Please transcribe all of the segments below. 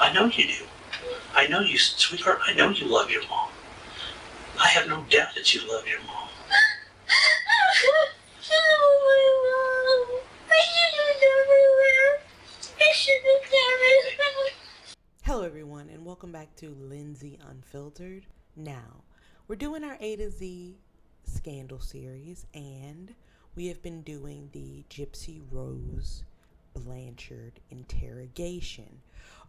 I know you do. I know you, sweetheart, I know you love your mom. I have no doubt that you love your mom. Hello everyone, and welcome back to Lindsay Unfiltered. Now, we're doing our A to Z scandal series, and we have been doing the Gypsy Rose Blanchard interrogation.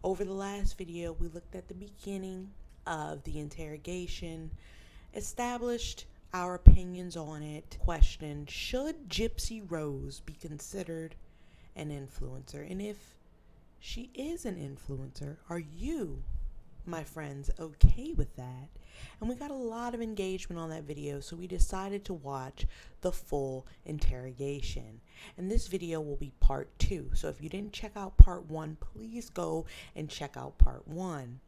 Over the last video, we looked at the beginning of the interrogation, established our opinions on it, questioned should Gypsy Rose be considered an influencer, and if she is an influencer, are you, my friends, okay with that? And we got a lot of engagement on that video, so we decided to watch the full interrogation. And this video will be part 2. So if you didn't check out part 1, please go and check out part 1.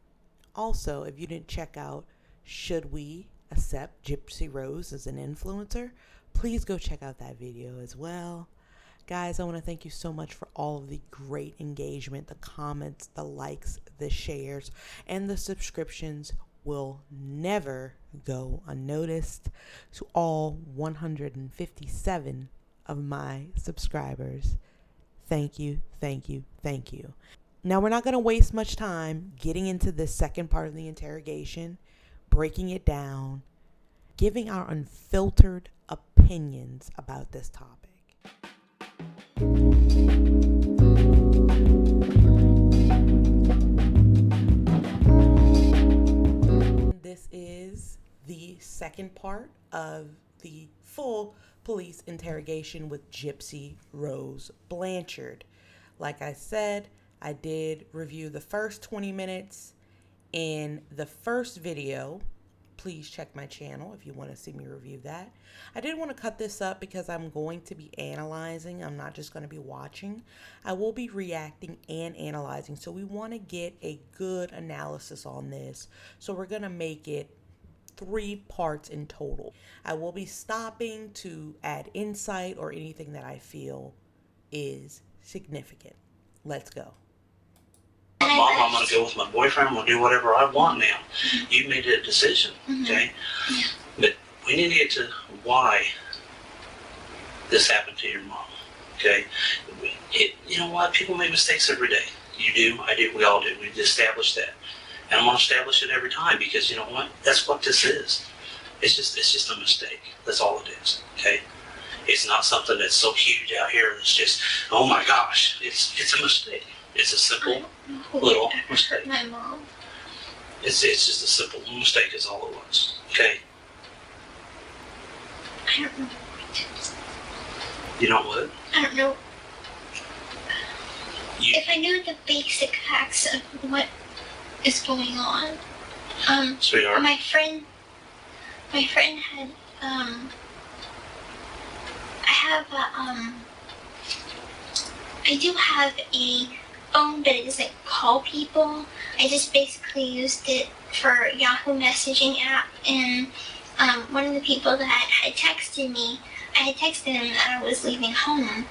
Also, if you didn't check out should we accept Gypsy Rose as an influencer, please go check out that video as well. Guys, I want to thank you so much for all of the great engagement, the comments, the likes, the shares, and the subscriptions will never go unnoticed. To all 157 of my subscribers, thank you, thank you, thank you. Now, we're not going to waste much time getting into this second part of the interrogation, breaking it down, giving our unfiltered opinions about this topic. This is the second part of the full police interrogation with Gypsy Rose Blanchard. Like I said, I did review the first 20 minutes in the first video. Please check my channel if you want to see me review that. I did want to cut this up because I'm going to be analyzing. I'm not just going to be watching. I will be reacting and analyzing. So we want to get a good analysis on this. So we're going to make it 3 parts in total. I will be stopping to add insight or anything that I feel is significant. Let's go. Mom, I'm going to go with my boyfriend. I'm going to do whatever I want now. You made a decision, okay? But we need to get to why this happened to your mom, okay? You know what? People make mistakes every day. You do, I do, we all do. We've established that. And I'm going to establish it every time because you know what? That's what this is. It's just a mistake. That's all it is, okay? It's not something that's so huge out here. It's just, oh my gosh, it's a mistake. It's a simple little mistake. My mom. It's just a simple mistake is all it was. Okay? I don't know what. You know what? I don't know. If I knew the basic facts of what is going on. Sweetheart. My friend had I do have a phone, but it doesn't call people. I just basically used it for Yahoo messaging app, and one of the people that had texted me, I had texted him that I was leaving home,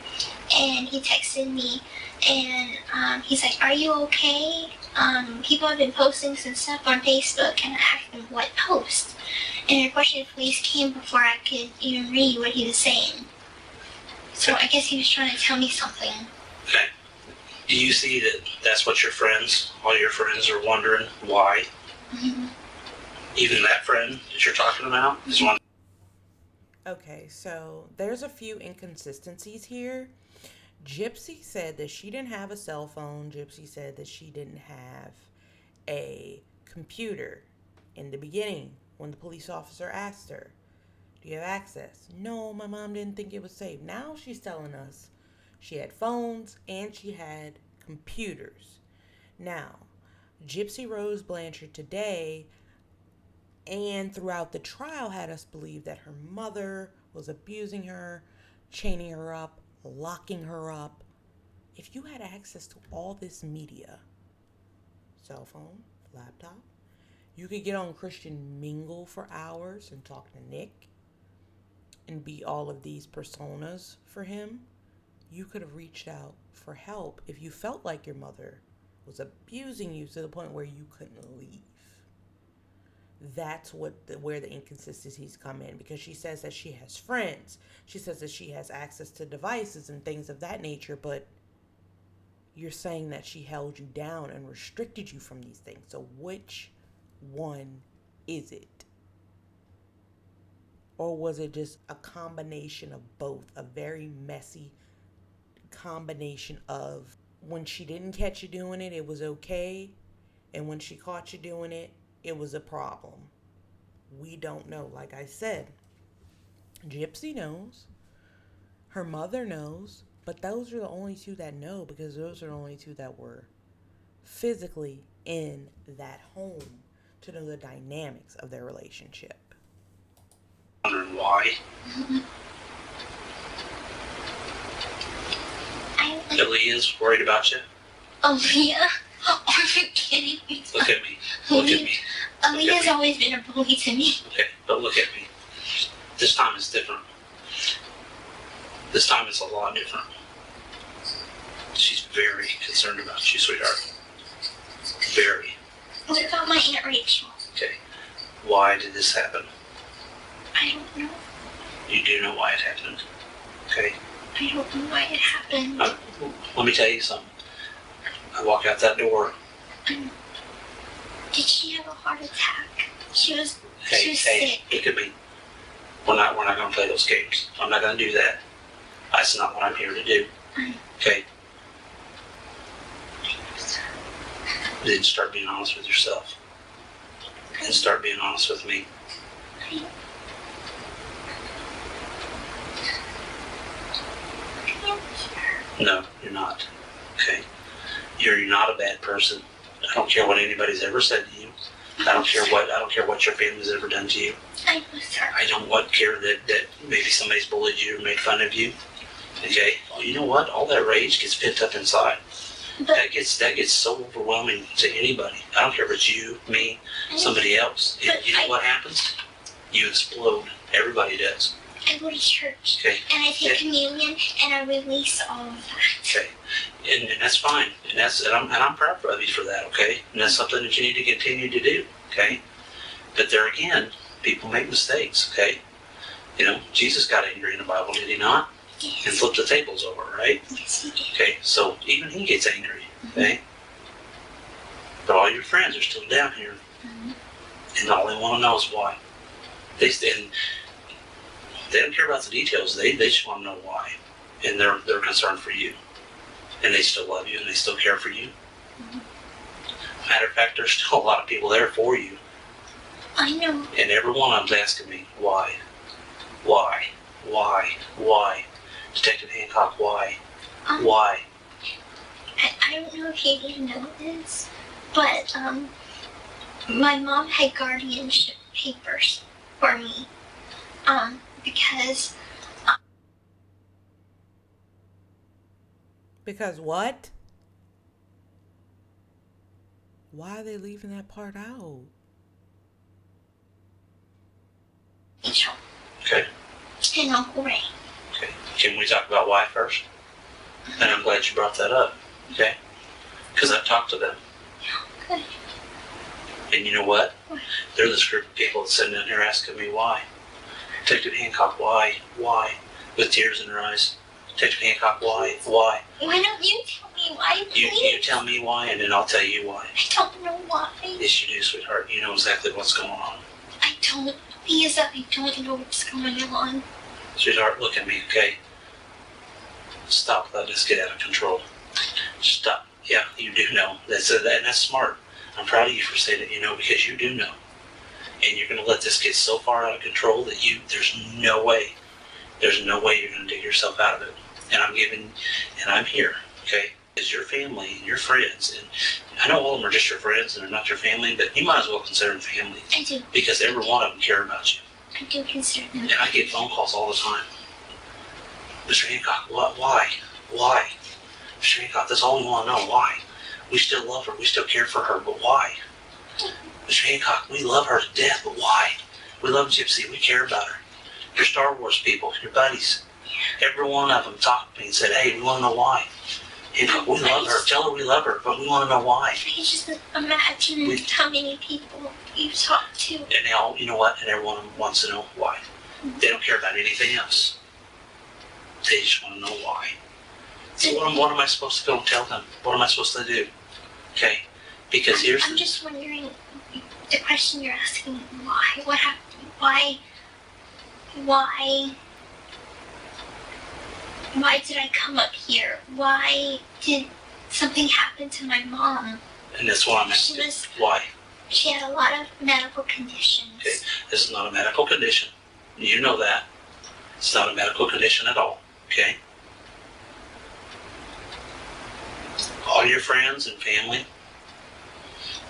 and he texted me, and he's like, "Are you okay? People have been posting some stuff on Facebook," and I asked him what post, and unfortunately the police came before I could even read what he was saying. So I guess he was trying to tell me something. Okay. Do you see that that's what all your friends are wondering why? Mm-hmm. Even that friend that you're talking about is one. Okay, so there's a few inconsistencies here. Gypsy said that she didn't have a cell phone. Gypsy said that she didn't have a computer in the beginning when the police officer asked her, "Do you have access?" "No, my mom didn't think it was safe." Now she's telling us she had phones and she had computers. Now, Gypsy Rose Blanchard today and throughout the trial had us believe that her mother was abusing her, chaining her up, locking her up. If you had access to all this media, cell phone, laptop, you could get on Christian Mingle for hours and talk to Nick and be all of these personas for him. You could have reached out for help if you felt like your mother was abusing you to the point where you couldn't leave. That's where the inconsistencies come in, because she says that she has friends. She says that she has access to devices and things of that nature, but you're saying that she held you down and restricted you from these things. So which one is it? Or was it just a combination of both? A very messy combination of, when she didn't catch you doing it, it was okay. And when she caught you doing it, it was a problem. We don't know. Like I said, Gypsy knows. Her mother knows. But those are the only two that know, because those are the only two that were physically in that home to know the dynamics of their relationship. Wondering why. Aaliyah's worried about you. Aaliyah? Are you kidding me? Look at me. Look at me. Aaliyah's always been a bully to me. Okay, but look at me. This time is different. This time it's a lot different. She's very concerned about you, sweetheart. Very. What about my Aunt Rachel? Okay. Why did this happen? I don't know. You do know why it happened. Okay. I don't know why it happened. Let me tell you something. I walk out that door. Did she have a heart attack? She was Hey, sick. look at me. We're not gonna play those games. I'm not gonna do that. That's not what I'm here to do. Okay? Then start being honest with yourself. And start being honest with me. No, you're not. Okay? You're not a bad person. I don't care what anybody's ever said to you. I don't care what your family's ever done to you. I was sorry. I don't care that maybe somebody's bullied you or made fun of you. Okay? Well, you know what? All that rage gets pent up inside. But That gets so overwhelming to anybody. I don't care if it's you, me, somebody else. You know what happens? You explode. Everybody does. I go to church. Okay? And I take communion and I release all of that. Okay. And that's fine. And I'm proud of you for that, okay? And that's something that you need to continue to do, okay? But there again, people make mistakes, okay? You know, Jesus got angry in the Bible, did he not? Yes. And flipped the tables over, right? Yes, he did. Okay, so even he gets angry, okay? But all your friends are still down here, and all they want to know is why. They don't care about the details. They just want to know why, and they're concerned for you, and they still love you and they still care for you. Matter of fact, there's still a lot of people there for you, I know. and every one of them's asking me why. Detective Hancock, why? Why? I don't know if you didn't know this, but my mom had guardianship papers for me, because Because what? Why are they leaving that part out? Rachel Okay. and Uncle Ray. Okay. Can we talk about why first? And I'm glad you brought that up. Okay. Because I've talked to them. Good. And you know what? They're this group of people that's sitting down here asking me why. Detective Hancock, why? Why? With tears in their eyes. Detective Hancock, why? Why? Why don't you tell me why, You please? tell me why, and then I'll tell you why. I don't know why. Yes, you do, sweetheart. You know exactly what's going on. I don't. Please, I don't know what's going on. Sweetheart, look at me, okay? Stop letting this get out of control. Stop. Yeah, you do know. That's smart. I'm proud of you for saying that you know, because you do know. And you're going to let this get so far out of control that there's no way you're going to dig yourself out of it. And I'm here, okay? As your family and your friends, and I know all of them are just your friends and they're not your family, but you might as well consider them family. I do. Because every one of them care about you. I do consider them. And I get phone calls all the time. Mr. Hancock, why? Why? Mr. Hancock, that's all we want to know. Why? We still love her. We still care for her, but why? Mr. Hancock, we love her to death, but why? We love Gypsy. We care about her. Your Star Wars people, your buddies. Every one of them talked to me and said, hey, we want to know why. You know, we love her. Tell her we love her, but we want to know why. I just imagine how many people you talk to. And they all, you know what? And everyone wants to know why. They don't care about anything else. They just want to know why. So what am I supposed to go and tell them? What am I supposed to do? Okay? Because I'm just wondering, the question you're asking, why? What happened? Why did I come up here? Why did something happen to my mom? And that's what I'm asking. Why? She had a lot of medical conditions. Okay, this is not a medical condition. You know that. It's not a medical condition at all. Okay? All your friends and family.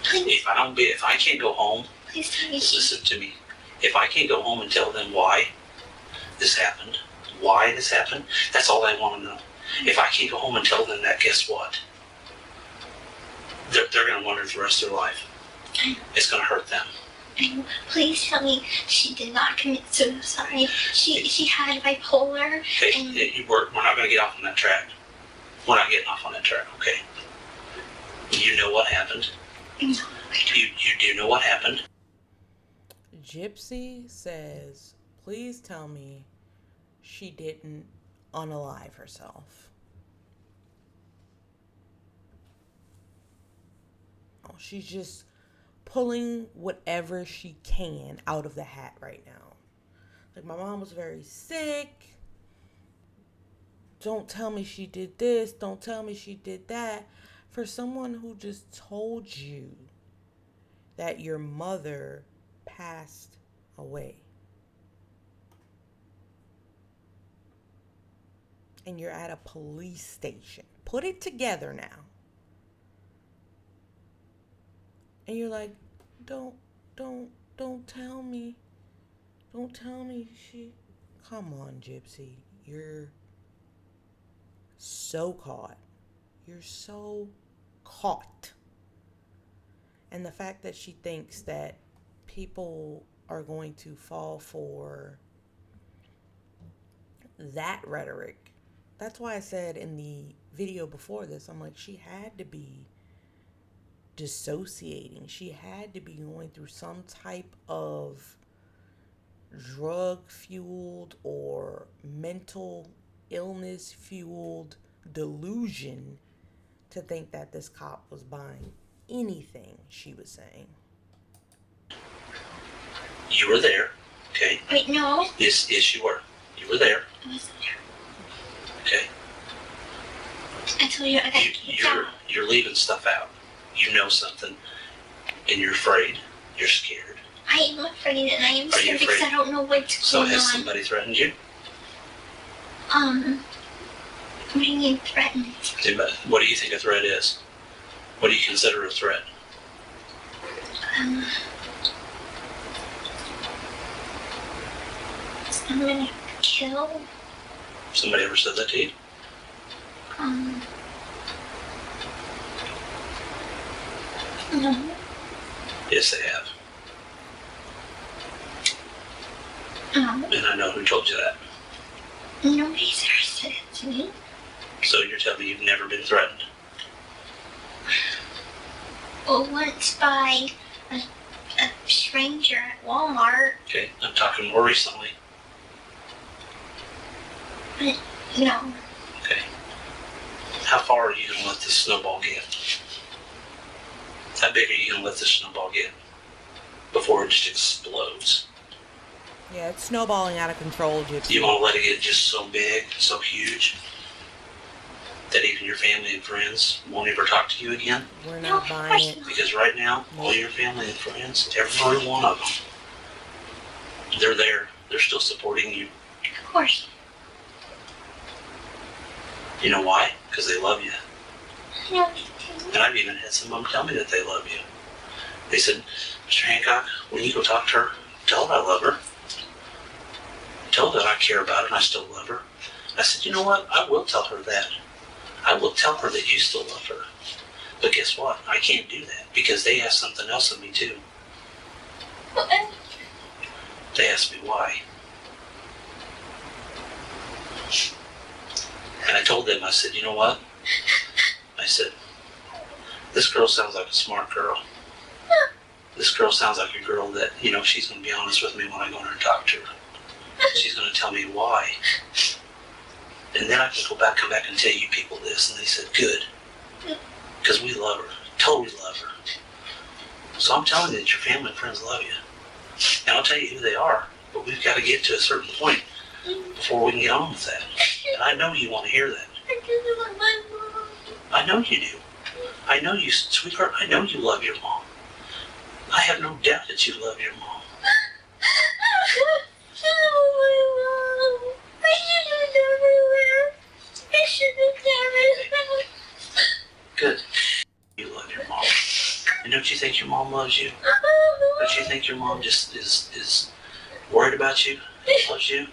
Please. If I can't go home, Please tell me. listen to me. If I can't go home and tell them why this happened, that's all I want to know. If I can't go home and tell them that, guess what? They're going to wonder the rest of their life. It's going to hurt them. Please tell me she did not commit suicide. She had bipolar. Okay, we're not going to get off on that track. We're not getting off on that track, okay? You know what happened. No. You do know what happened. Gypsy says, please tell me she didn't unalive herself. Oh, she's just pulling whatever she can out of the hat right now. Like, my mom was very sick. Don't tell me she did this. Don't tell me she did that. For someone who just told you that your mother passed away. And you're at a police station. Put it together now. And you're like, don't tell me. Don't tell me she... Come on, Gypsy. You're so caught. You're so caught. And the fact that she thinks that people are going to fall for that rhetoric. That's why I said in the video before this, I'm like, she had to be dissociating. She had to be going through some type of drug-fueled or mental illness-fueled delusion to think that this cop was buying anything she was saying. You were there, okay? Wait, no. Yes, you were. You were there. I wasn't there. Okay. I told you I got kicked out. You're leaving stuff out. You know something, and you're afraid. You're scared. I am afraid, and I am Are you scared because afraid? I don't know what's So going has on. somebody threatened you? What do you mean threatened? What do you think a threat is? What do you consider a threat? I'm gonna kill. Somebody ever said that to you? No. Yes, they have. And I know who told you that. Nobody's ever said it to me. So you're telling me you've never been threatened? Well, once by a stranger at Walmart. Okay, I'm talking more recently. But, no. Okay. How far are you going to let this snowball get? How big are you going to let this snowball get before it just explodes? Yeah, it's snowballing out of control, Gypsy. You want to let it get just so big, so huge, that even your family and friends won't ever talk to you again? We're not buying it. Because right now, all your family and friends, every one of them, they're there. They're still supporting you. Of course. You know why? Because they love you. I know they do. And I've even had some of them tell me that they love you. They said, Mr. Hancock, when you go talk to her, tell her I love her. Tell her that I care about her and I still love her. I said, you know what? I will tell her that. I will tell her that you still love her. But guess what? I can't do that because they asked something else of me too. What? They asked me why. And I told them, I said, you know what? I said, this girl sounds like a smart girl. This girl sounds like a girl that, you know, she's going to be honest with me when I go in there and talk to her. She's going to tell me why. And then I can come back and tell you people this. And they said, good. Because we love her. Totally love her. So I'm telling you that your family and friends love you. And I'll tell you who they are. But we've got to get to a certain point before we can get on with that. And I know you want to hear that. I know you do. I know you, sweetheart, I know you love your mom. I have no doubt that you love your mom. Good. You love your mom. And don't you think your mom loves you? Don't you think your mom just is worried about you? Loves you?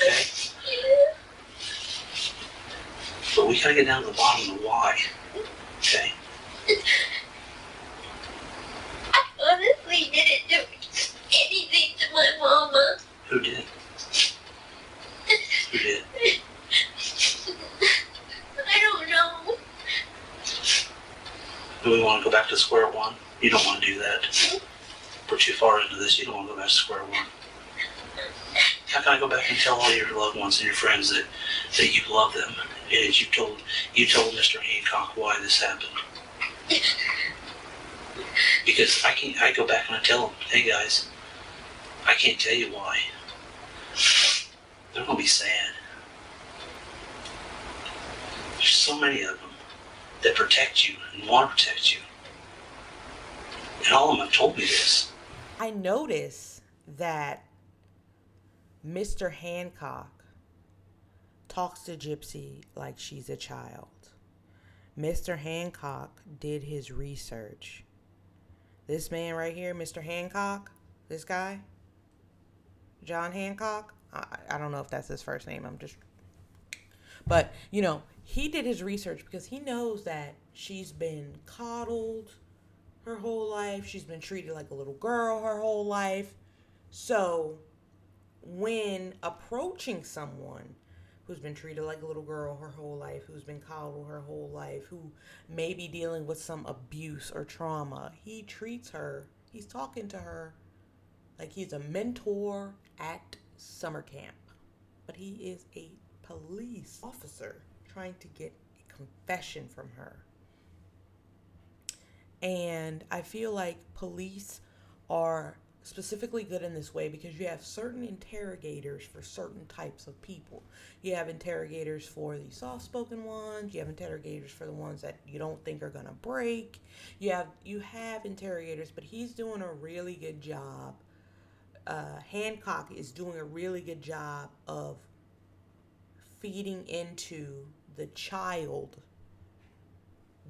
Okay? But we gotta get down to the bottom of the why. Okay? I honestly didn't do anything to my mama. Who did? Who did? I don't know. Do we want to go back to square one? You don't want to do that. We're too far into this. You don't want to go back to square one. How can I go back and tell all your loved ones and your friends that you love them? And you told Mr. Hancock why this happened. Because I go back and I tell them, hey guys, I can't tell you why. They're going to be sad. There's so many of them that protect you and want to protect you. And all of them have told me this. I notice that Mr. Hancock talks to Gypsy like she's a child. Mr. Hancock did his research. This man right here, Mr. Hancock, this guy, John Hancock, I don't know if that's his first name, but, you know, he did his research because he knows that she's been coddled her whole life. She's been treated like a little girl her whole life. So when approaching someone who's been treated like a little girl her whole life, who's been coddled her whole life, who may be dealing with some abuse or trauma, he treats her, he's talking to her like he's a mentor at summer camp. But he is a police officer trying to get a confession from her. And I feel like police are specifically good in this way because you have certain interrogators for certain types of people. You have interrogators for the soft-spoken ones. You have interrogators for the ones that you don't think are going to break. You have interrogators, but he's doing a really good job. Hancock is doing a really good job of feeding into the child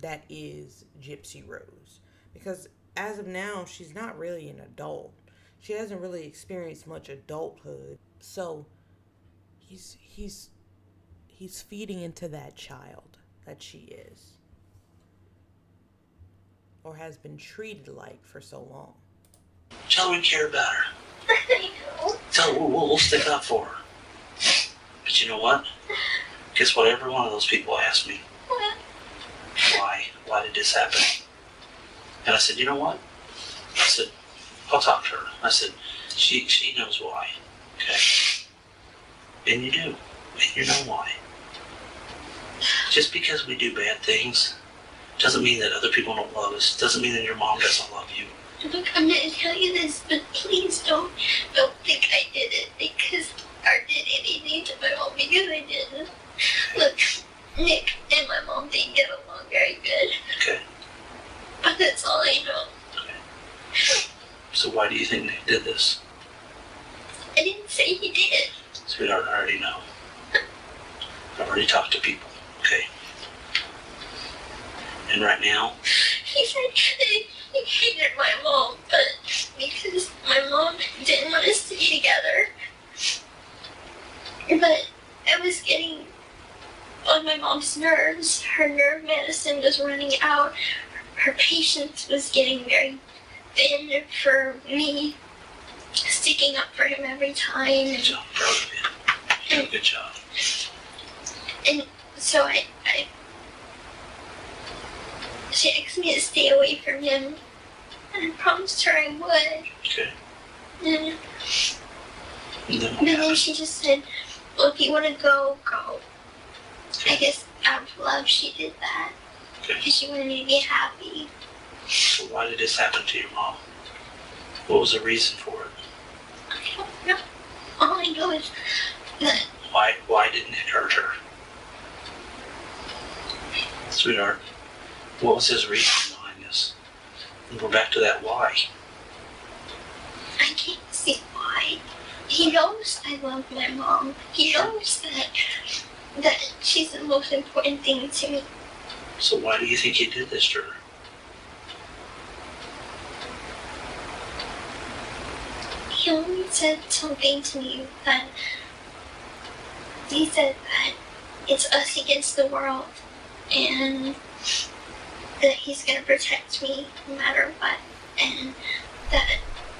that is Gypsy Rose. Because as of now, she's not really an adult. She hasn't really experienced much adulthood. So he's feeding into that child that she is, or has been treated like for so long. Tell her we care about her. I know. Tell her we'll stick up for her. But you know what? Guess what? Every one of those people asked me, why did this happen? And I said, you know what? I said, I'll talk to her. I said, she knows why. Okay? And you do. And you know why. Just because we do bad things doesn't mean that other people don't love us. Doesn't mean that your mom doesn't love you. Look, I'm going to tell you this, but please don't think I did it because I did anything to my mom, because I didn't. Look, Nick and my mom didn't get along very good. Okay. But that's all I know. Okay. So why do you think Nick did this? I didn't say he did. Sweetheart, I already know. I've already talked to people, okay? And right now, He said he hated my mom, but because my mom didn't want us to be together. But I was getting on my mom's nerves. Her nerve medicine was running out. Her patience was getting very thin for me, sticking up for him every time. good job, proud of you. You did a good job. And so I she asked me to stay away from him, and I promised her I would. Okay. And And then but what then happened? she just said, well, if you want to go, go. I Okay. guess out of love she did that. Okay. Because she wanted me to be happy. So why did this happen to your mom? What was the reason for it? I don't know. All I know is that Why didn't it hurt her? Sweetheart, what was his reason behind this? And we're back to that why. I can't see why. He knows I love my mom. He knows that she's the most important thing to me. So why do you think he did this to her? He only said something to me that he said that it's us against the world and that he's gonna protect me no matter what, and that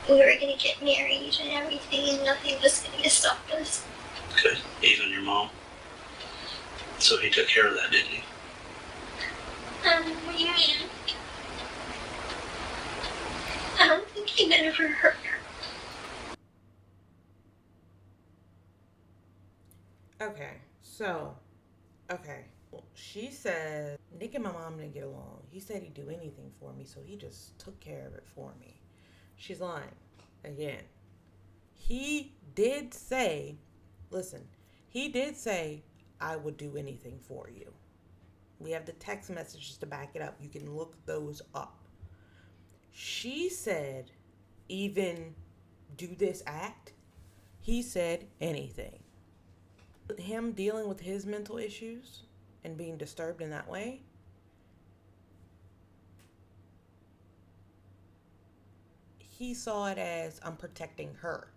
we were gonna get married and everything and nothing was gonna stop us. Okay, even your mom. So he took care of that, didn't he? What do you mean? I don't think he would ever hurt her. Okay, well, she said, Nick and my mom didn't get along. He said he'd do anything for me, so he just took care of it for me. She's lying. Again, he did say, listen, he did say, I would do anything for you. We have the text messages to back it up. You can look those up. She said, even do this act. He said anything. Him dealing with his mental issues and being disturbed in that way, he saw it as, I'm protecting her.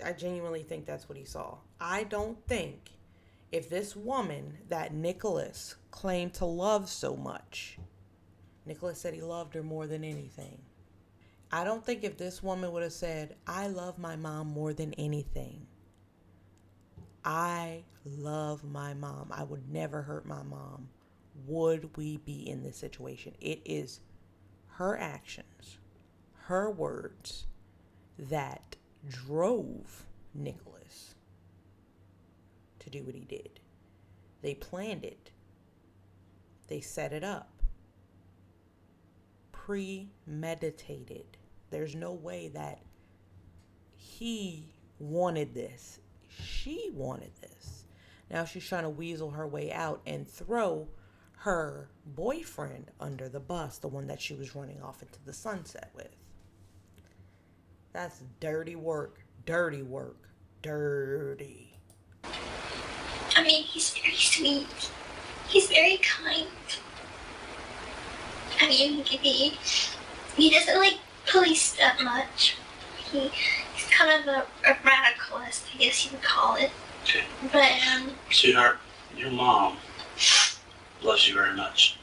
I genuinely think that's what he saw. I don't think if this woman that Nicholas claimed to love so much, Nicholas said he loved her more than anything. I don't think if this woman would have said, I love my mom more than anything. I love my mom. I would never hurt my mom. Would we be in this situation? It is her actions, her words that drove Nicholas to do what he did. They planned it. They set it up. Premeditated. There's no way that he wanted this. She wanted this. Now she's trying to weasel her way out and throw her boyfriend under the bus, the one that she was running off into the sunset with. That's dirty work. Dirty work. Dirty. I mean, he's very sweet. He's very kind. I mean, he doesn't like police that much. He's kind of a radicalist, I guess you would call it. Okay. But, Sweetheart, your mom loves you very much.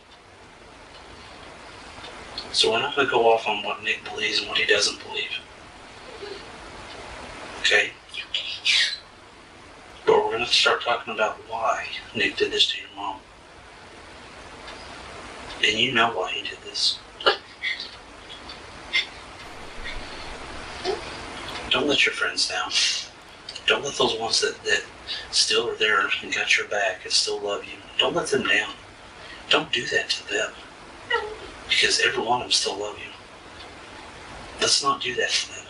So we're not going to go off on what Nick believes and what he doesn't believe. Okay? okay. But we're going to start talking about why Nick did this to your mom. And you know why he did this. Don't let your friends down. Don't let those ones that still are there and got your back and still love you. Don't let them down. Don't do that to them. Because every one of them still love you. Let's not do that to them.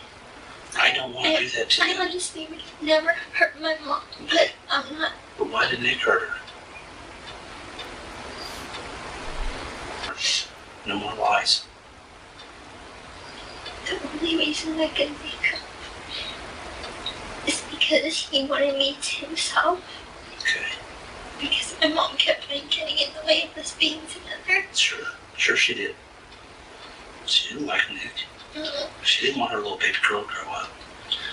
I don't want to do that to I them. honestly would never hurt my mom, but I'm not. But why did Nick hurt her? No more lies. The only reason I can think of is because he wanted me to himself. Okay. Because my mom kept on getting in the way of us being together. Sure she did. She didn't like Nick. She didn't want her little baby girl to grow up.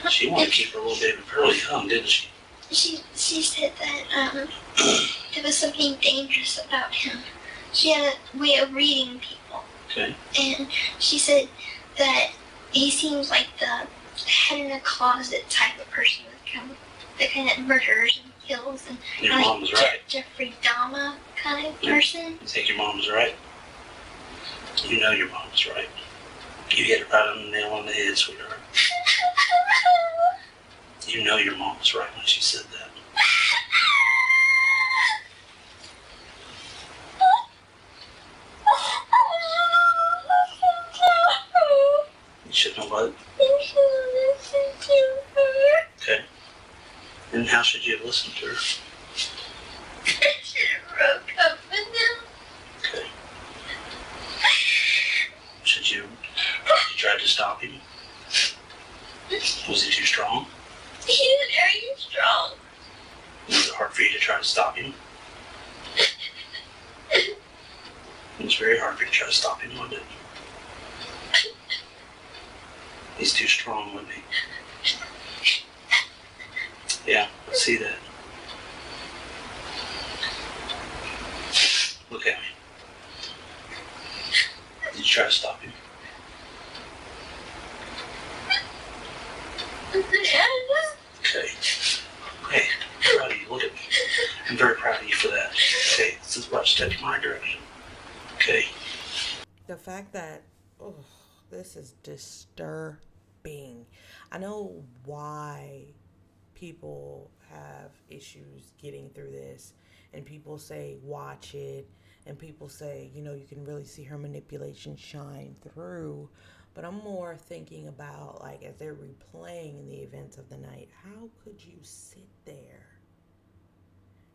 She wanted to keep her little baby girl young, didn't she? She said that there was something dangerous about him. She had a way of reading people. Okay. And she said that he seems like the head in a closet type of person, the kind that murders and kills and Your mom was right. Jeffrey Dahmer kind of person. You think your mom was right? You know your mom was right. You hit it right on the nail on the head, sweetheart. You know your mom was right when she said that. You should know what? Okay. And how should you have listened to her? I should have broke up with him. Okay. Did you try to stop him? Was he too strong? He was very strong. Was it hard for you to try to stop him? It was very hard for you to try to stop him, wasn't it? He's too strong, wasn't he? Yeah, I see that. Look at me. Did you try to stop him? Okay. Hey, I'm proud of you. Look at me. I'm very proud of you for that. Okay, this is about to step in my direction. Okay. The fact that, this is disturbing. I know why people have issues getting through this, and people say watch it, and people say, you can really see her manipulation shine through. But I'm more thinking about, like, as they're replaying the events of the night, how could you sit there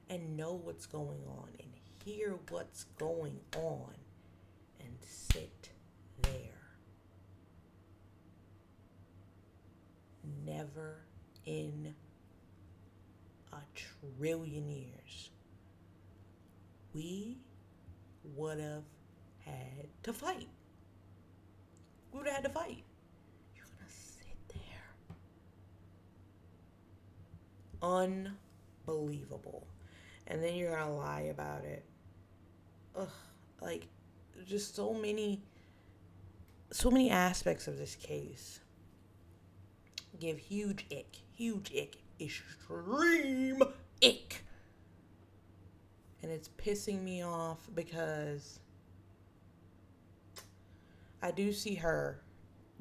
and know what's going on and hear what's going on and sit there? Never in a trillion years we would have had to fight. We would have had to fight. You're gonna sit there. Unbelievable. And then you're gonna lie about it. Like, just so many aspects of this case give huge ick, extreme ick. And it's pissing me off because I do see her,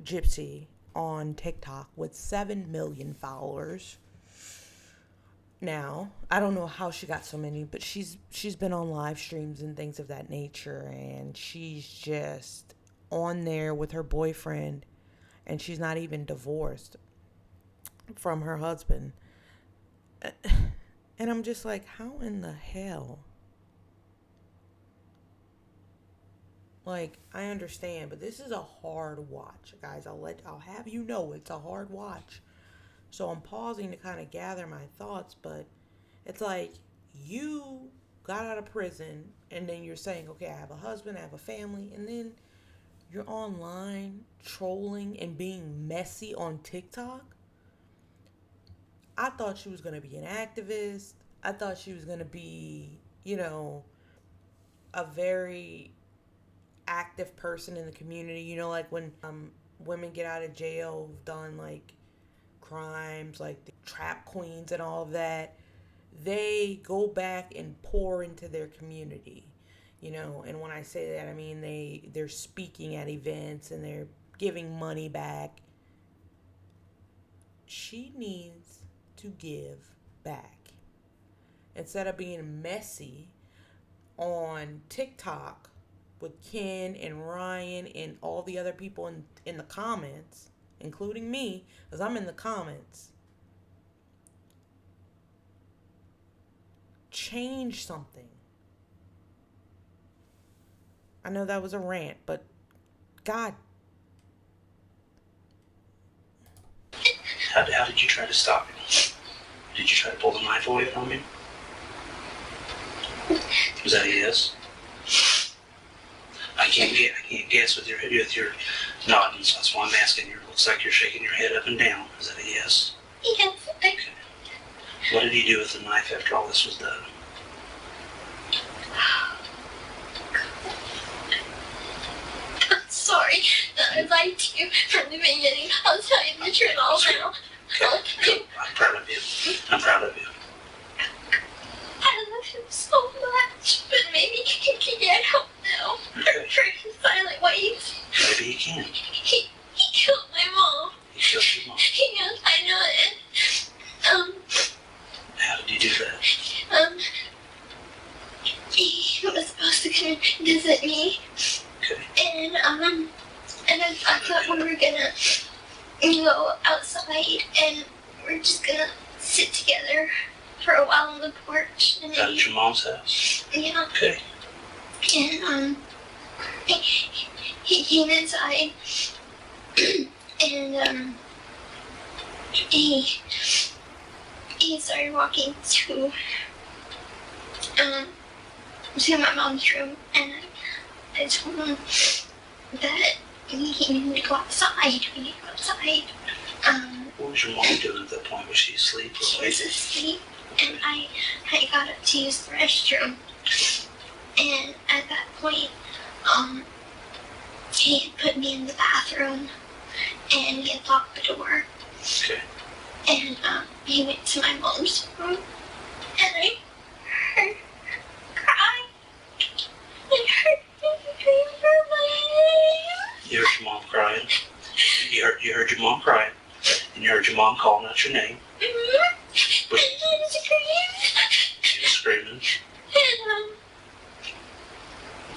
Gypsy, on TikTok with 7 million followers. Now, I don't know how she got so many, but she's been on live streams and things of that nature, and she's just on there with her boyfriend, and she's not even divorced from her husband. And I'm just like, how in the hell? Like, I understand, but this is a hard watch, guys. I'll have you know it's a hard watch. So I'm pausing to kind of gather my thoughts, but it's like you got out of prison and then you're saying, okay, I have a husband, I have a family, and then you're online trolling and being messy on TikTok. I thought she was going to be an activist. I thought she was going to be, a very active person in the community. Like when women get out of jail who've done like crimes, like the trap queens and all of that, they go back and pour into their community, and when I say that, I mean they're speaking at events and they're giving money back. She needs to give back instead of being messy on TikTok with Ken and Ryan and all the other people in the comments, including me, because I'm in the comments. Change something. I know that was a rant, but God. How did you try to stop him? Did you try to pull the knife away from him? Was that a yes? I can't guess with your nodding, so that's why I'm asking you. It looks like you're shaking your head up and down. Is that a yes? Yes. Okay. What did he do with the knife after all this was done? I'm sorry that I lied to you from the beginning. I'll tell you the truth all now. Okay, good. I'm proud of you. I'm proud of you. I love him so much, but I don't know. Okay. For his silent ways. Maybe he can. He killed my mom. He killed your mom. Yes, I know it. How did you do that? He was supposed to come visit me. Okay. And I thought we were gonna go outside and we're just gonna sit together for a while on the porch. And Out at your mom's house? yeah. Okay. And he came inside and he started walking to my mom's room, and I told him that we need to go outside. We need to go outside. What was your mom doing at that point? Was she asleep? Or She was asleep, and I got up to use the restroom. And at that point, he had put me in the bathroom, and he had locked the door. Okay. And he went to my mom's room, and I heard her cry. I heard my name. You heard your mom crying? You heard your mom crying, and you heard your mom calling out your name. Mm-hmm. But And I screamed. she was screaming. And I'm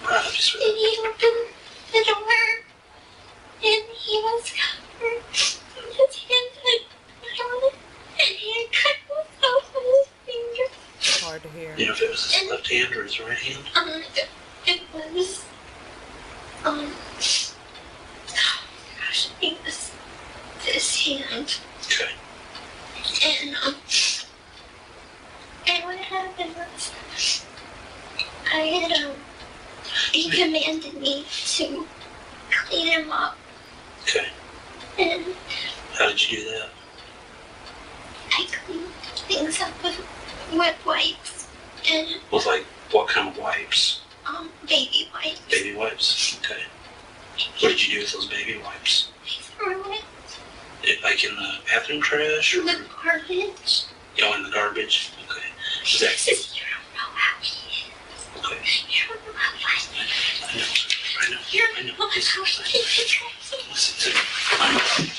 proud of you, sweetie. and he opened the door, and he was covered in his hands and blood, and he had cut himself with his finger. It's hard to hear. You know if it was his left hand or his right hand? It was, oh gosh, it was this hand. Okay. And what happened was, he commanded me to clean him up, Okay. and How did you do that? I cleaned things up with wet wipes and With like what kind of wipes? baby wipes. Baby wipes. Okay. What did you do with those baby wipes? I threw it Like in the bathroom trash or in the garbage. in the garbage? Okay. Was He that says, you don't know how he is. okay? You don't know how he is. I know. Listen to me.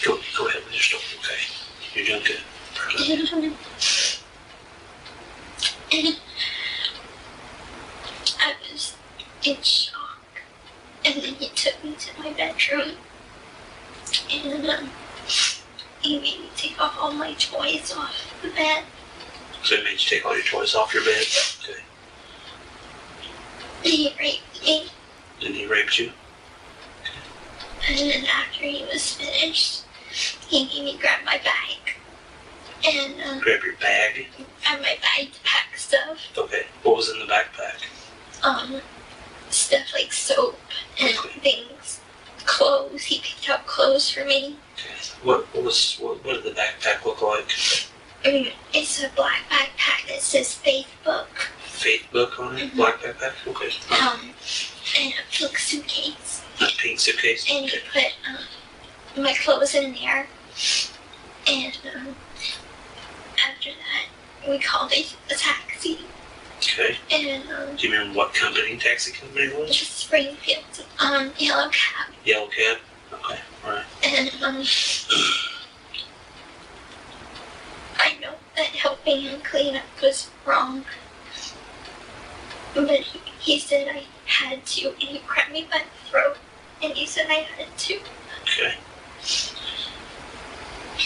Go ahead with your story, okay? You're doing good. And I was in shock. And then he took me to my bedroom. And he made me take off all my toys off the bed. So it made you take all your toys off your bed? Okay. And he raped me. And he raped you? And then after he was finished, he made me grab my bag. And Grab your bag? I my bag to pack stuff. Okay. What was in the backpack? Stuff like soap and things. Clothes. He picked out clothes for me. Okay. What did the backpack look like? It's a black backpack that says Faith Book. Faith book on it? Mhm. Black backpack? Okay. And a pink suitcase. A pink suitcase? And Okay. he put my clothes in there. And after that, we called a taxi. Okay. And Do you remember what taxi company it was? Springfield, yellow cab. Yellow cab? Okay. Alright. And I know that helping him clean up was wrong. But he said I had to, and he grabbed me by the throat, and he said I had to. Okay.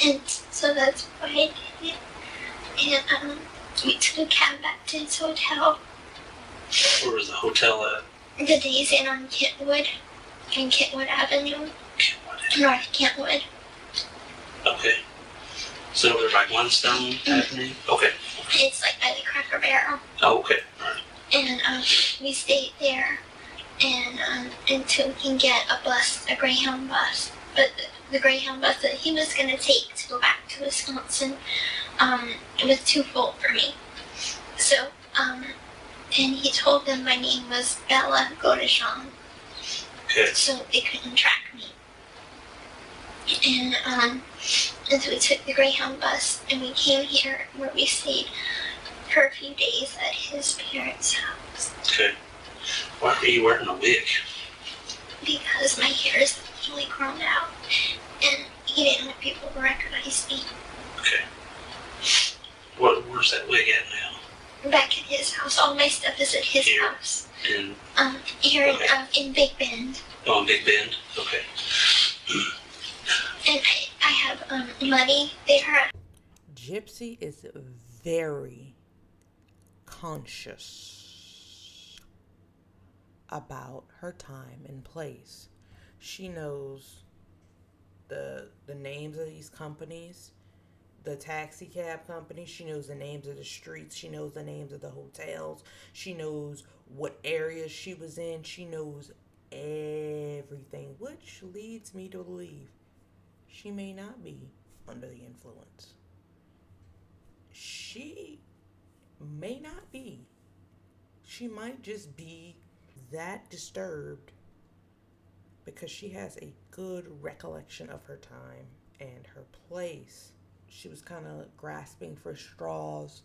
And so that's why I did it. And we took a cab back to his hotel. Where was the hotel at? The Days Inn on Kentwood Avenue, What? North Kentwood. Okay. So over by One-Stone Avenue? Okay. It's like by the Cracker Barrel. Oh, okay. Alright. And we stayed there, and until we can get a Greyhound bus. But the Greyhound bus that he was gonna take to go back to Wisconsin, it was too full for me. So, and he told them my name was Bella Godejohn, Okay. so they couldn't track me. And so we took the Greyhound bus, and we came here where we stayed for a few days at his parents' house. Okay. Why are you wearing a wig? Because my hair is fully grown out, and he didn't want people to recognize me. Okay. Where's that wig at now? Back at his house. All my stuff is at his Here? house. Here In Big Bend. Oh, in Big Bend? Okay. And I have money there. Gypsy is very conscious about her time and place. She knows the names of these companies, the taxi cab companies. She knows the names of the streets. She knows the names of the hotels. She knows what areas she was in. She knows everything, which leads me to believe she may not be under the influence. She may not be. She might just be that disturbed because she has a good recollection of her time and her place. She was kind of grasping for straws,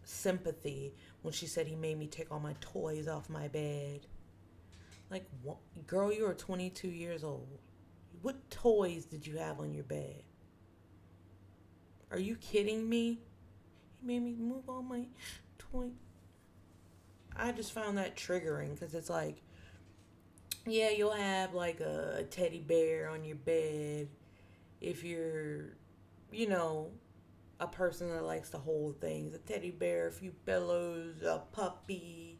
sympathy when she said he made me take all my toys off my bed. Like, what? Girl, you are 22 years old. What toys did you have on your bed? Are you kidding me? He made me move all my toys. I just found that triggering because it's like, yeah, you'll have like a teddy bear on your bed if you're, you know, a person that likes to hold things. A teddy bear, a few pillows, a puppy.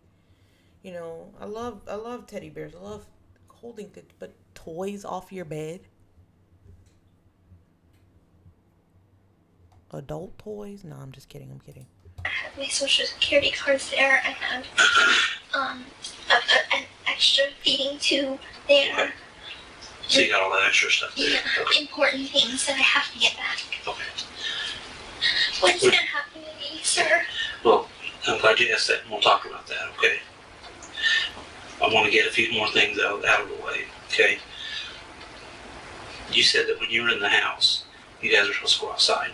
You know, I love teddy bears. I love holding things, but toys off your bed? Adult toys? No, I'm just kidding. I'm kidding. I have my social security cards there. I have an extra feeding tube there. Okay. So you got all that extra stuff there. Yeah, Okay. important things that I have to get back. Okay. What's going to happen to me, sir? Well, I'm glad you asked that, and we'll talk about that, okay? I want to get a few more things out of the way, okay? You said that when you were in the house, you guys were supposed to go outside.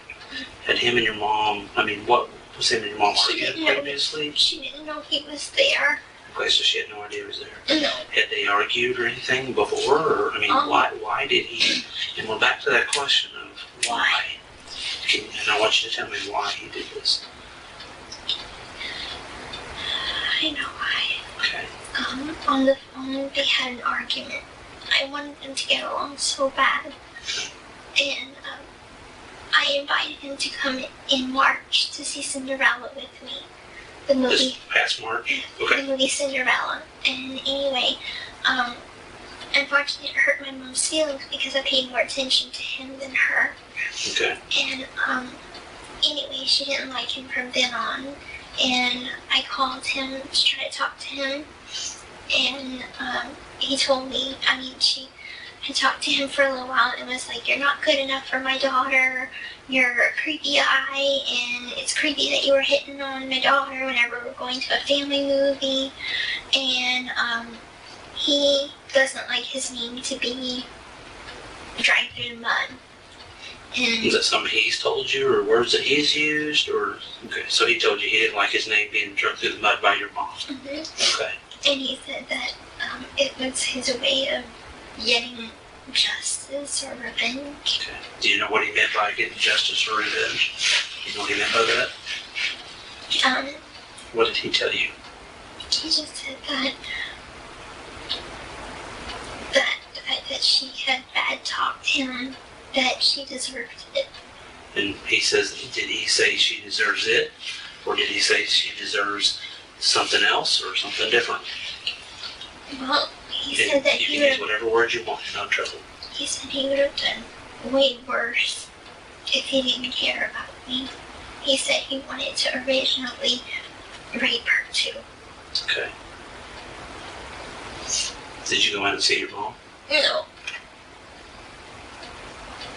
Had him and your mom, what was him and your mom arguing previously? She didn't know he was there. Okay, so she had no idea he was there. No. Had they argued or anything before? Or, why did he? And we're back to that question of why. And I want you to tell me why he did this. I know why. Okay. On the phone, they had an argument. I wanted them to get along so bad. And, I invited him to come in March to see Cinderella with me. The movie. This past March? Okay. The movie Cinderella. And anyway, unfortunately it hurt my mom's feelings because I paid more attention to him than her. Okay. And, anyway, she didn't like him from then on. And I called him to try to talk to him. And, he told me, she had talked to him for a little while and was like, "You're not good enough for my daughter. You're a creepy eye, and it's creepy that you were hitting on my daughter whenever we're going to a family movie." And, he doesn't like his name to be dragged through the mud. And Is that something he's told you, or words that he's used, or okay? So he told you he didn't like his name being dragged through the mud by your mom. Mhm. Okay. And he said that it was his way of getting justice or revenge. Okay. Do you know what he meant by getting justice or revenge? You know what he meant by that? What did he tell you? He just said that she had bad talked him, that she deserved it. And he says, did he say she deserves it, or did he say she deserves something else or something different? Well, he And said that you he can use would. whatever words you want. No trouble. He said he would have done way worse if he didn't care about me. He said he wanted to originally rape her too. Okay. Did you go out and see your mom? No.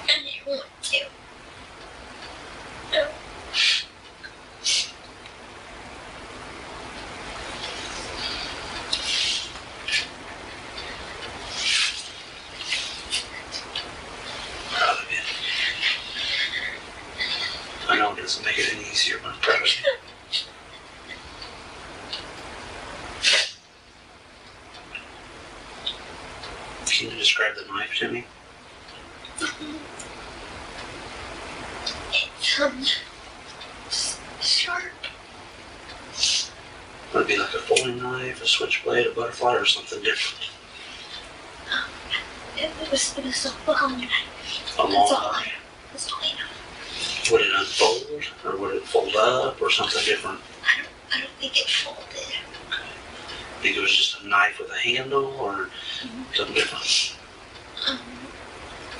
I didn't want to. No. Proud of you. I know it doesn't make it any easier, but I'm proud of you. Can you describe the knife to me? It's sharp. Would it be like a folding knife, a switchblade, a butterfly, or something different? It was a long knife. A long That's all knife. That's all I know. Would it unfold, or would it fold up, or something different? I don't think it folded. Okay. Think it was just a knife with a handle, or something different?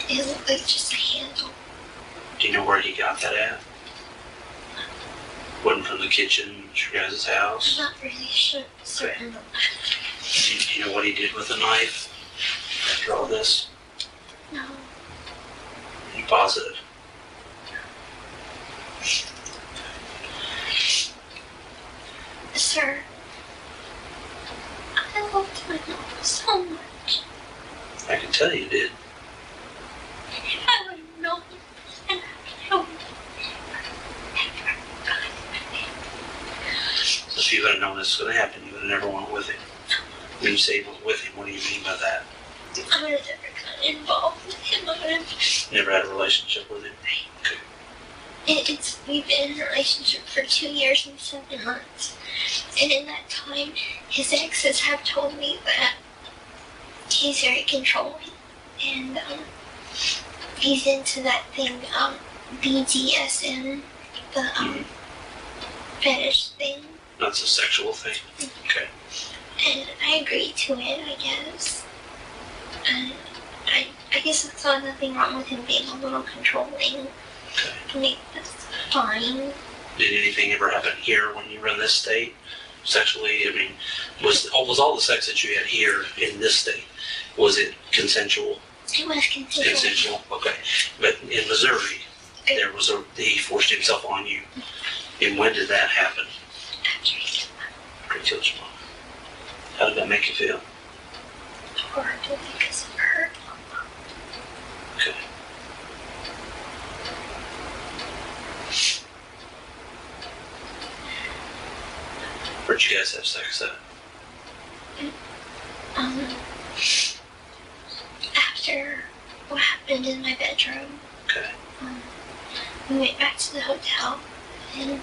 It looked like just a handle. Do you know where he got that at? Wasn't from the kitchen at your guys' house? I'm not really certain. Do you know what he did with the knife after all this? No. Are you positive? Sir, I loved my mom so much. I can tell you did. I would have known, and I would So if you would have known this was going to happen, you would have never went with him. When you say went with him, what do you mean by that? I would have never gotten involved with him. I would have. Never had a relationship with him? Okay. We've been in a relationship for 2 years and 7 months. And in that time, his exes have told me that he's very controlling. And he's into that thing, BDSM, the fetish thing. That's a sexual thing? Okay. And I agreed to it, I guess. And I guess that's not nothing wrong with him being a little controlling. Okay. I mean, that's fine. Did anything ever happen here when you were in this state? Sexually, I mean, was all the sex that you had here in this state, was it consensual? It was consensual. Consensual, okay. But in Missouri, he forced himself on you. And when did that happen? After he killed After he killed your mom. How did that make you feel? horrible because of her. Okay. Where'd you guys have sex at? After what happened in my bedroom, Okay. we went back to the hotel, and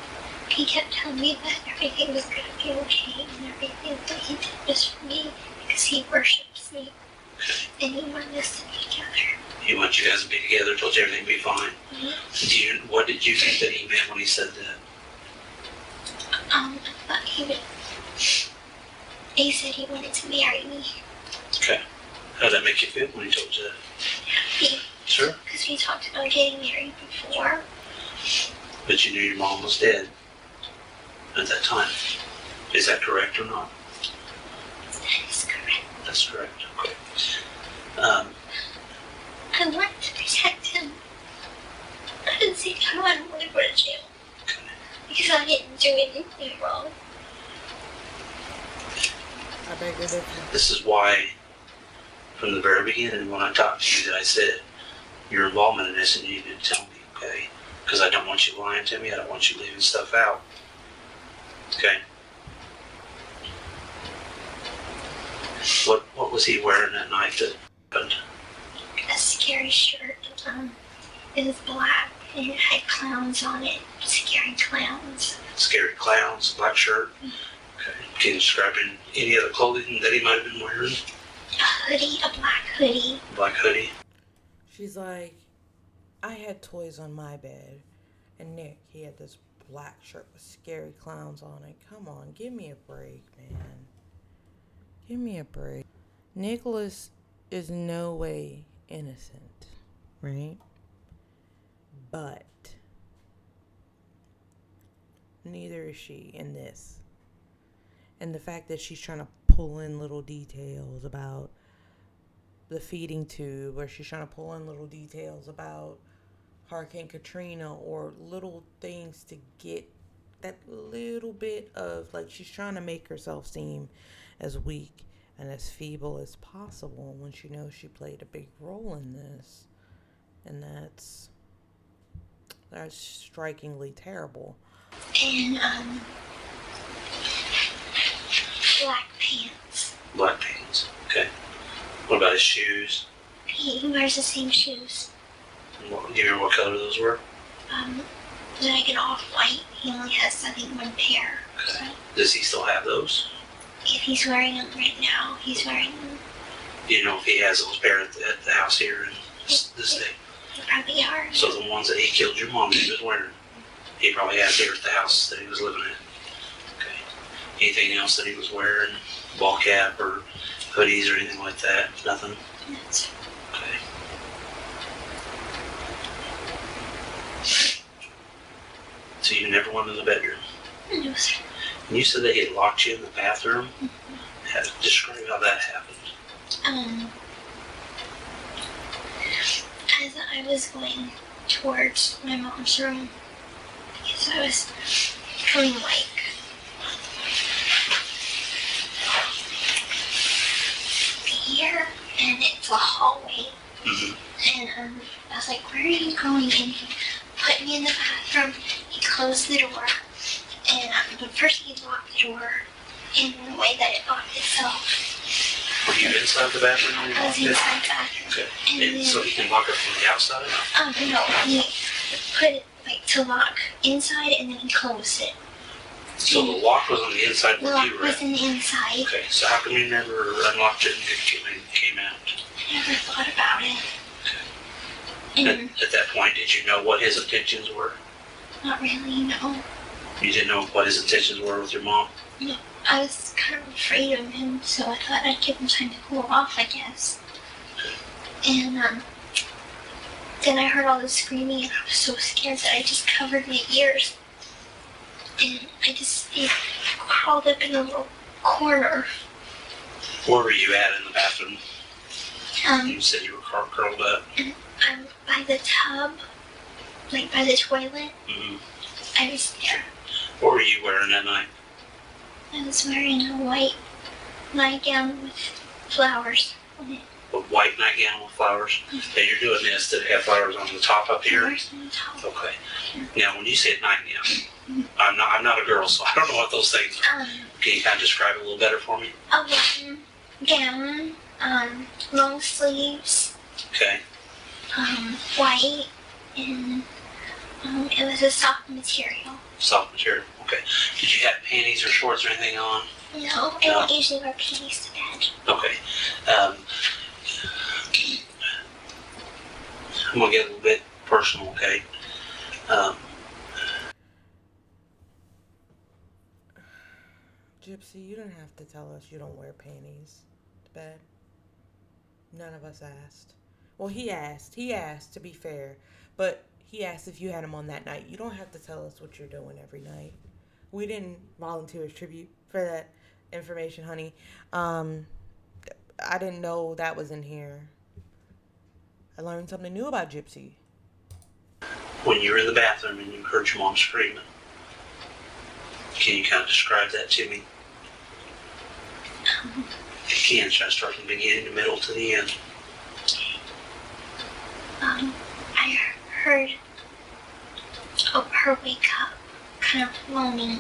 he kept telling me that everything was going to be okay, and everything that he did was for me, because he worships me, Okay. and he wanted us to be together. He wanted you guys to be together, told you everything would be fine. What did you think that he meant when he said that? I thought he said he wanted to marry me. Okay. How did that make you feel when he told you that? Happy. Sure. Because we talked about getting married before. But you knew your mom was dead at that time. Is that correct or not? That is correct. That's correct. Okay. I wanted to protect him. At the same time, I don't want to go to jail. Okay. Because I didn't do anything wrong. I beg your difference. This is why, from the very beginning, when I talked to you, that I said your involvement in this, and you need to tell me, okay? Because I don't want you lying to me. I don't want you leaving stuff out. Okay. What was he wearing that night that happened? A scary shirt. It was black and it had clowns on it. Scary clowns. Scary clowns, black shirt. Okay. Can you describe any other clothing that he might have been wearing? A hoodie, a black hoodie. Black hoodie. She's like, I had toys on my bed, and Nick, he had this black shirt with scary clowns on it. Come on, give me a break, man. Give me a break. Nicholas is no way innocent, right? But neither is she in this. And the fact that she's trying to pull in little details about the feeding tube, or she's trying to pull in little details about Hurricane Katrina, or little things to get that little bit of, like, she's trying to make herself seem as weak and as feeble as possible when she knows she played a big role in this. And that's strikingly terrible. And, black pants. Black pants. Okay. What about his shoes? He wears the same shoes. Do you remember what color those were? Like an off-white. He only has, I think, one pair. Okay. So Does he still have those? if he's wearing them right now, he's wearing them. Do you know if he has those pair at the house here in this day? They probably are. So the ones that he killed your mom that he was wearing, he probably had here at the house that he was living in. Okay. Anything else that he was wearing? Ball cap or hoodies or anything like that? Nothing? Yes. Okay. So you never went in the bedroom? No, sir. And you said that he had locked you in the bathroom? Describe how that happened. As I was going towards my mom's room, because I was coming like here, and it's a hallway. And I was like, where are you going? And he put me in the bathroom. He closed the door, and but first he locked the door in the way that it locked itself. Were you inside the bathroom when you I was locked it? inside the bathroom. Okay. And so he can lock it from the outside? No, he put it like to lock inside, and then he closed it. So the lock was on the inside The where lock you were was at? in the inside. Okay, so how come you never unlocked it and came out? I never thought about it. And At that point, did you know what his intentions were? not really, no. You didn't know what his intentions were with your mom? No. I was kind of afraid of him, so I thought I'd give him time to cool off, I guess. And then I heard all the screaming, and I was so scared that I just covered my ears. And I just crawled up in a little corner. Where were you at in the bathroom? You Um, said you were curled up. I'm by the tub, like by the toilet. Mm-hmm. I was there. What were you wearing that night? I was wearing a white nightgown with flowers on it. A white nightgown with flowers? And you're doing this, did it have flowers on the top up here? Flowers on the top. Okay. Now, when you said nightgown, I'm not a girl, so I don't know what those things are. Can you kind of describe it a little better for me? A white gown, long sleeves, Okay. white, and it was a soft material. Soft material. Okay. Did you have panties or shorts or anything on? No, I don't usually wear panties to bed. Okay. I'm gonna get a little bit personal, okay? Gypsy, you don't have to tell us you don't wear panties to bed. None of us asked. Well, he asked, to be fair. But he asked if you had him on that night. You don't have to tell us what you're doing every night. We didn't volunteer as tribute for that information, honey. I didn't know that was in here. I learned something new about Gypsy. When you were in the bathroom and you heard your mom screaming, can you kind of describe that to me? If you can, try to start from the beginning, the middle, to the end. I heard her wake up, kind of moaning,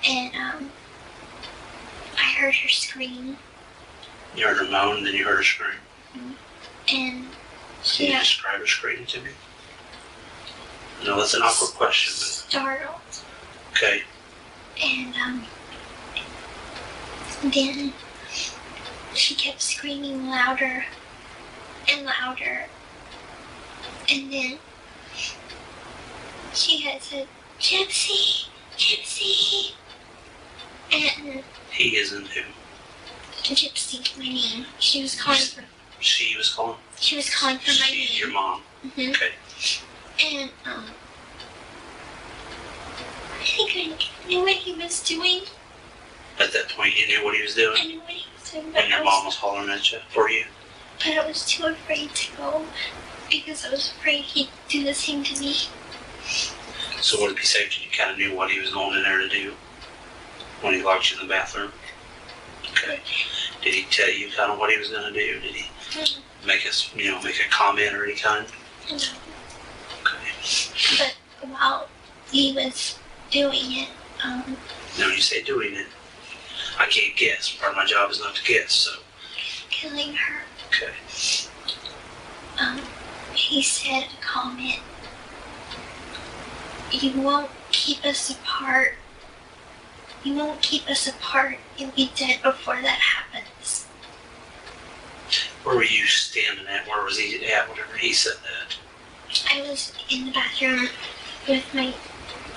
and I heard her scream, You heard her moan, and then you heard her scream. and Can you describe her scream to me? I know that's an awkward question, startled, but okay. and then she kept screaming louder and louder, and then she had said, "Gypsy, Gypsy," and He isn't who? Gypsy, my name. She was calling for. She was calling? She was calling for my She, your name. mom. Mm-hmm. Okay. And I think I knew what he was doing. At that point, you knew what he was doing? I knew what he was doing, but And your mom was hollering at you for you? I was too afraid to go because I was afraid he'd do the same to me. So would it be safe that you kind of knew what he was going in there to do when he locked you in the bathroom? Okay. Did he tell you kind of what he was going to do? Did he make a comment or any kind? No. Okay. But while he was doing it, Now when you say doing it, I can't guess. Part of my job is not to guess, so killing her. Okay. He said a comment. You won't keep us apart. You won't keep us apart. You'll be dead before that happens. Where were you standing at? Where was he at whenever he said that? I was in the bathroom with my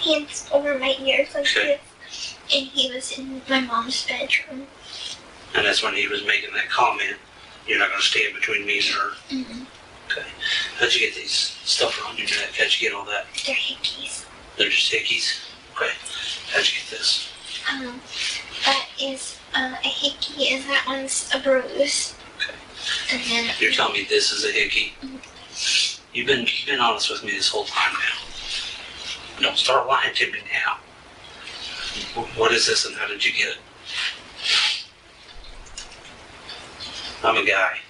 hands over my ears like Okay. this, and he was in my mom's bedroom. And that's when he was making that comment. You're not going to stand between me and her. Mm-hmm. Okay. How'd you get these stuff around your neck? How'd you get all that? They're hickeys. They're just hickeys? Okay. How'd you get this? That is a hickey, and that one's a bruise. Okay. And then You're telling me this is a hickey? Mhm. You've been honest with me this whole time now. Don't start lying to me now. What is this and how did you get it? I'm a guy.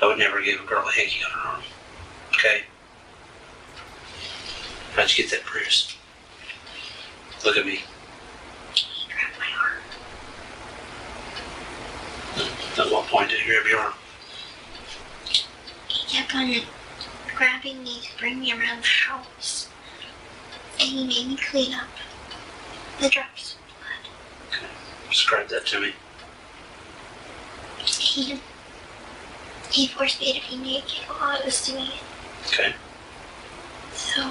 I would never give a girl a hickey on her arm. Okay? How'd you get that bruise? Look at me. he grabbed my arm. At what point did you grab your arm? He kept on grabbing me to bring me around the house, and he made me clean up the drops of blood. Okay. Describe that to me. He forced me to be naked while I was doing it. Okay. So,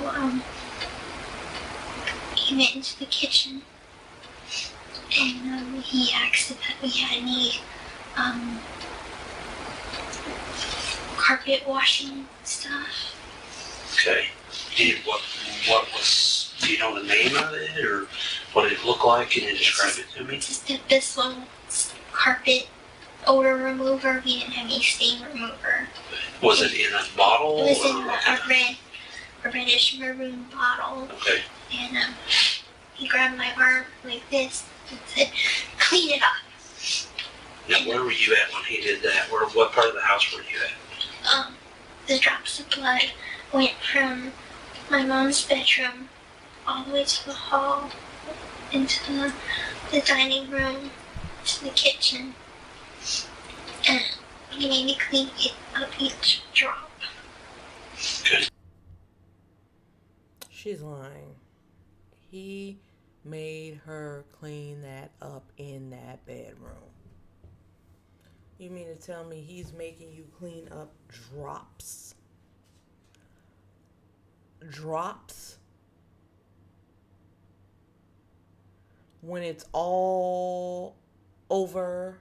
he went into the kitchen, and he asked if we had any carpet washing stuff. Okay. Do you know the name of it or what did it look like? Can you describe it to me? Just this one carpet odor remover. We didn't have any stain remover. Was it in a bottle? It was in or what a reddish maroon bottle. Okay. And he grabbed my arm like this and said, "Clean it up." Now, where were you at when he did that? What part of the house were you at? The drops of blood went from my mom's bedroom all the way to the hall, into the dining room, to the kitchen. And he made me clean it up each drop. Okay. She's lying. He made her clean that up in that bedroom. You mean to tell me he's making you clean up drops? Drops? When it's all over?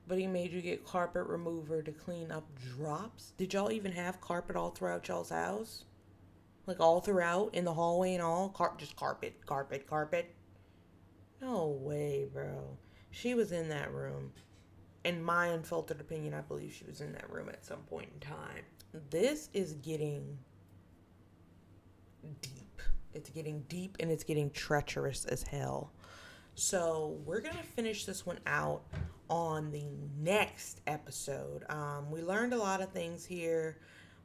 But he made you get carpet remover to clean up drops? Did y'all even have carpet all throughout y'all's house? Like all throughout in the hallway and all? Just carpet. No way, bro. She was in that room. In my unfiltered opinion, I believe she was in that room at some point in time. This is getting deep. It's getting deep and it's getting treacherous as hell. So we're going to finish this one out on the next episode. We learned a lot of things here.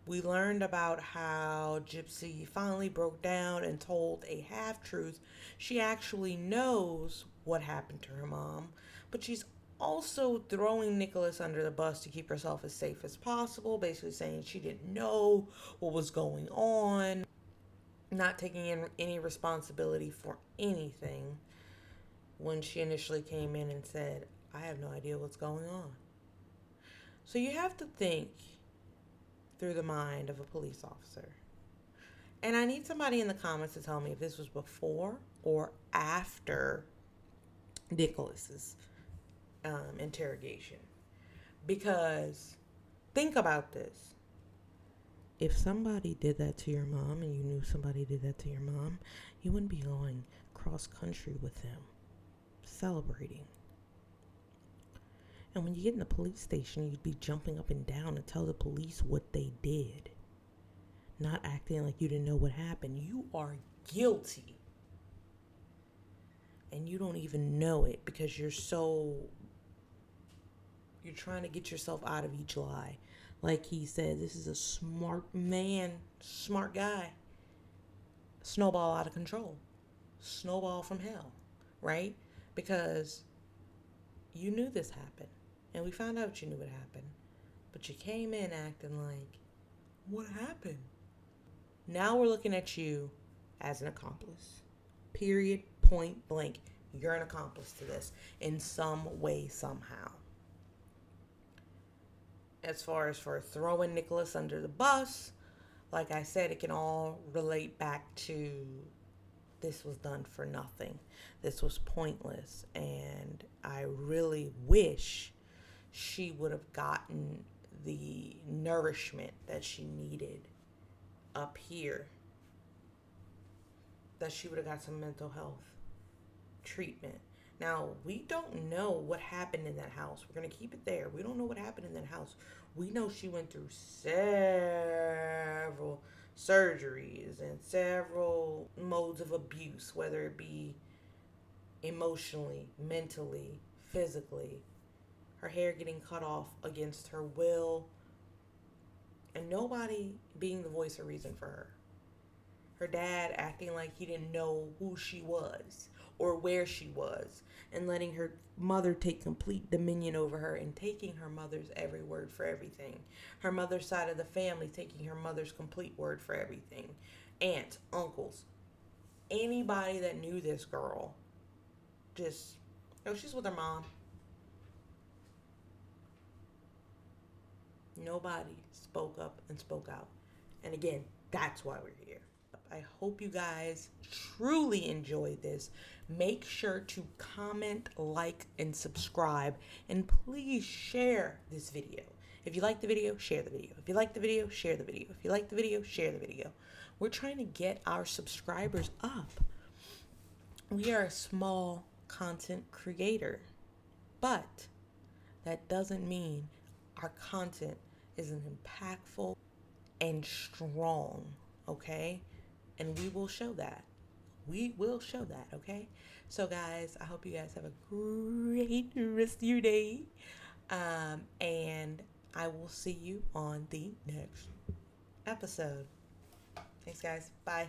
We learned about how Gypsy finally broke down and told a half-truth. She actually knows what happened to her mom, but she's also throwing Nicholas under the bus to keep herself as safe as possible, basically saying she didn't know what was going on, not taking any responsibility for anything when she initially came in and said, I have no idea what's going on. So you have to think through the mind of a police officer. And I need somebody in the comments to tell me if this was before or after Nicholas's interrogation. Because think about this. If somebody did that to your mom and you knew somebody did that to your mom, you wouldn't be going cross country with them, celebrating. And when you get in the police station, you'd be jumping up and down to tell the police what they did. Not acting like you didn't know what happened. You are guilty. And you don't even know it because you're trying to get yourself out of each lie. Like he said, this is a smart man, smart guy. Snowball out of control. Snowball from hell, right? because you knew this happened. And we found out you knew it happened. But you came in acting like, what happened? Now we're looking at you as an accomplice. Period, point blank. You're an accomplice to this in some way, somehow. As far as for throwing Nicholas under the bus, like I said, it can all relate back to this was done for nothing. This was pointless. And I really wish she would have gotten the nourishment that she needed up here. That she would have got some mental health treatment. Now, we don't know what happened in that house. We're going to keep it there. We don't know what happened in that house. We know she went through several surgeries and several modes of abuse, whether it be emotionally, mentally, physically. Her hair getting cut off against her will, and nobody being the voice or reason for her. Her dad acting like he didn't know who she was or where she was, and letting her mother take complete dominion over her and taking her mother's every word for everything. Her mother's side of the family taking her mother's complete word for everything. Aunts, uncles, anybody that knew this girl, just, she's with her mom. Nobody spoke up and spoke out. And again, that's why we're here. I hope you guys truly enjoyed this. Make sure to comment, like, and subscribe. And please share this video. If you like the video, share the video. If you like the video, share the video. If you like the video, share the video. We're trying to get our subscribers up. We are a small content creator. But that doesn't mean our content isn't impactful and strong, okay? And we will show that. We will show that, okay? So, guys, I hope you guys have a great rest of your day. And I will see you on the next episode. Thanks, guys. Bye.